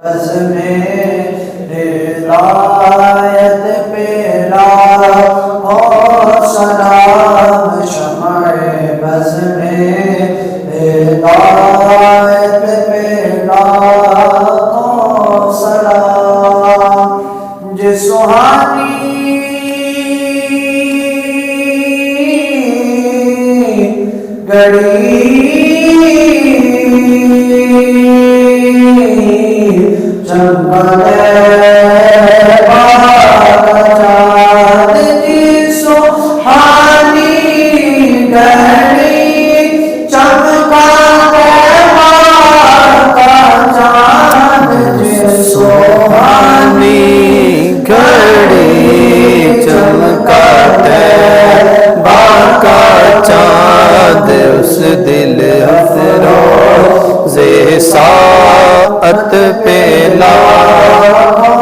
بز میں ہدایت پہ لاکھوں سلام، شمع بز میں ہدایت پہ لاکھوں سلام، جس سہانی گھڑی چمکے باغ چاند کی سہانی گھڑی، چمکے باغ چاند کی سہانی گھڑی، چمکاتے باغ کا چاند، اس دل افروز ساعت پہ لاکھوں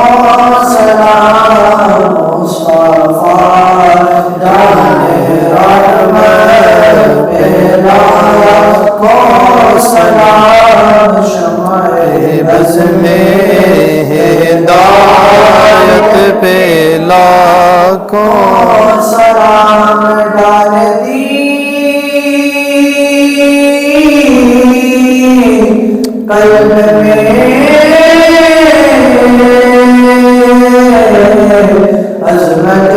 سلام، مصطفیٰ جان رحمت پہ لاکھوں سلام، شمع بز میں ہدایت پہ لاکھوں سلام، ڈالتی قلب میں عظمت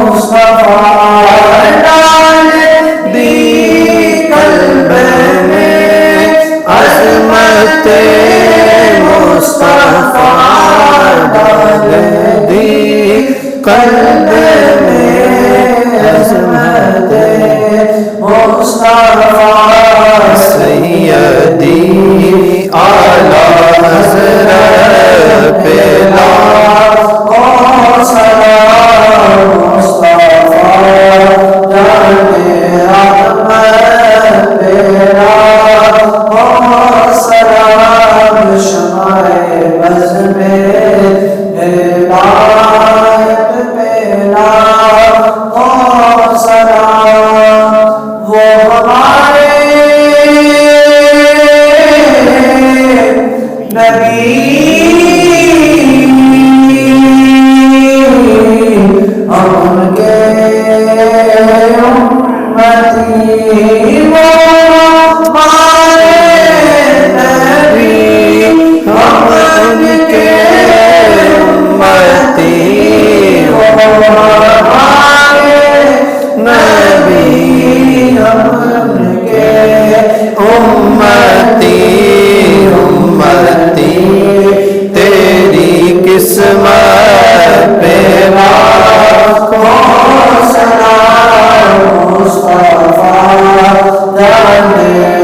مصطفیٰ، ڈالتی قلب میں عظمت مصطفیٰ، ڈالتی قلب میں عظمت مصطفیٰ، سیدی اعلیٰ حضرت پہ لاکھوں سلام، مصطفیٰ جان رحمت پہ لاکھوں سلام، شمع بز میں ہدایت پہ لاکھوں سلام، وہ ہمارے نبی ہم ان کے امتی، وہ ہمارے نبی ہم ان کے امتی، وہ ہمارے نبی ہم ان کے امتی، امتی تیری قسمت پہ لاکھوں سلام، مصطفیٰ جان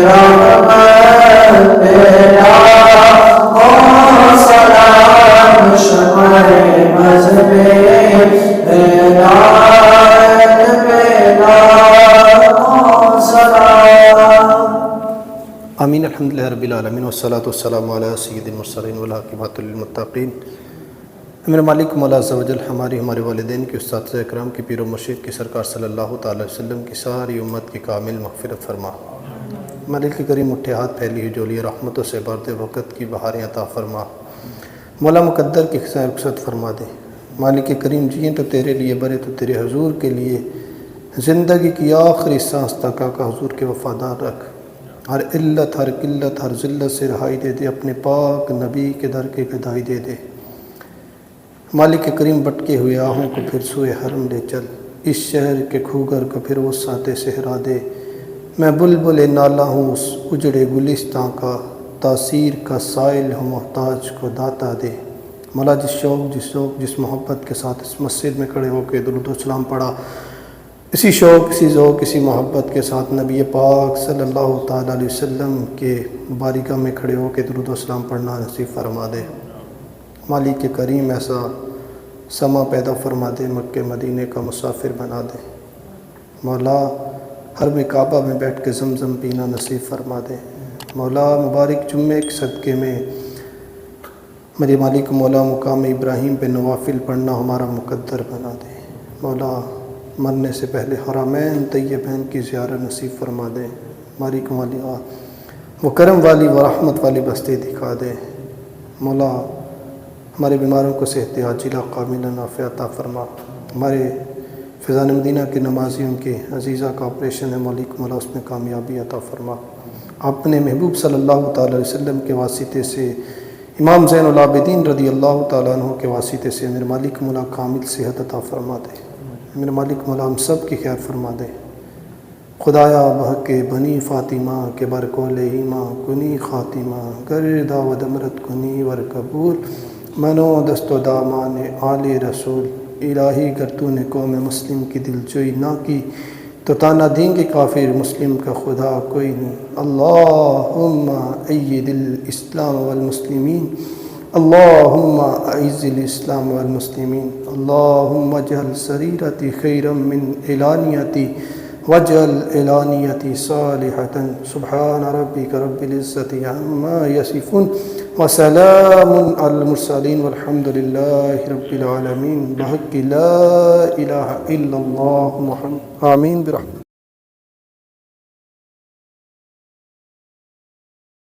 رحمت پہ لاکھوں سلام، شمع بز میں ہدایت پہ لاکھوں سلام۔ آمین۔ الحمدللہ رب العالمین، والصلاة والسلام علی سید المرسلین والعاقبۃ للمتقین۔ میرے مالک مولا عز و جل ہمارے والدین کی، اساتذہ اکرام کی، پیر و مرشد کی، سرکار صلی اللہ تعالی وسلم کی ساری امت کی کامل مغفرت فرما۔ مالک کریم اٹھے ہاتھ پھیلی ہوئی جولی رحمتوں سے برد وقت کی بہاریں عطا فرما۔ مولا مقدر کی خزائیں رخصت فرما دے۔ مالک کریم جئیں تو تیرے لیے، برے تو تیرے حضور کے لیے، زندگی کی آخری سانس تک آقا حضور کے وفادار رکھ۔ ہر علت، ہر قلت، ہر ذلت سے رہائی دے دے، اپنے پاک نبی کے در کے گدائی دے دے۔ مالک کریم بٹکے ہوئے آہوں کو پھر سوئے حرم لے چل، اس شہر کے کھوگر کو پھر وسعت صحرا دے۔ میں بلبل نالہ ہوں اس اجڑے گلستاں کا، تاثیر کا سائل ہوں محتاج کو داتا دے۔ مولا جس شوق، جس محبت کے ساتھ اس مسجد میں کھڑے ہو کے درود و سلام پڑھا، اسی شوق، اسی ذوق، اسی محبت کے ساتھ نبی پاک صلی اللہ تعالیٰ علیہ وسلم کے بارگاہ میں کھڑے ہو کے درود و سلام پڑھنا نصیب فرما دے۔ مالک کریم ایسا سما پیدا فرما دے، مکہ مدینے کا مسافر بنا دے۔ مولا حرم کعبہ میں بیٹھ کے زمزم پینا نصیب فرما دے۔ مولا مبارک جمعے کے صدقے میں میرے مالک مولا مقام ابراہیم پہ نوافل پڑھنا ہمارا مقدر بنا دے۔ مولا مرنے سے پہلے حرمین طیبین کی زیارت نصیب فرما دے۔ مالک وہ کرم والی و رحمت والی بستی دکھا دے۔ مولا ہمارے بیماروں کو صحت عاجلہ قابلہ نافع عطا فرما۔ ہمارے فیضان مدینہ کے نمازیوں کے عزیزہ کا آپریشن ہے مالک، مولا اس میں کامیابی عطا فرما۔ اپنے محبوب صلی اللہ تعالیٰ علیہ وسلم کے واسطے سے، امام زین العابدین رضی اللہ تعالیٰ عنہ کے واسطے سے میرے مالک مولا کامل صحت عطا فرما دے۔ میرے مالک مولا ہم سب کی خیر فرما دے۔ خدایا بحق بنی فاطمہ کے برکول ایماں کنی خاتمہ، گردا و دمرت کنی ور قبول، منو دست و دامان آل رسول۔ الہی گر تو نے قوم مسلم کی دل جوئی نہ کی تو تانا دیں گے کافر مسلم کا خدا کوئی نہیں۔ اللہم اید الاسلام والمسلمین، اللہم اعز الاسلام والمسلمین، اللہم اجعل سریرتی خیرا من اعلانیتی واجعل اعلانیتی صالحة۔ سبحان ربک رب العزت عما یصفون وسلام علی المرسلین والحمد للہ رب العالمین، بحق لا الہ الا اللہ محمد، آمین برحمت۔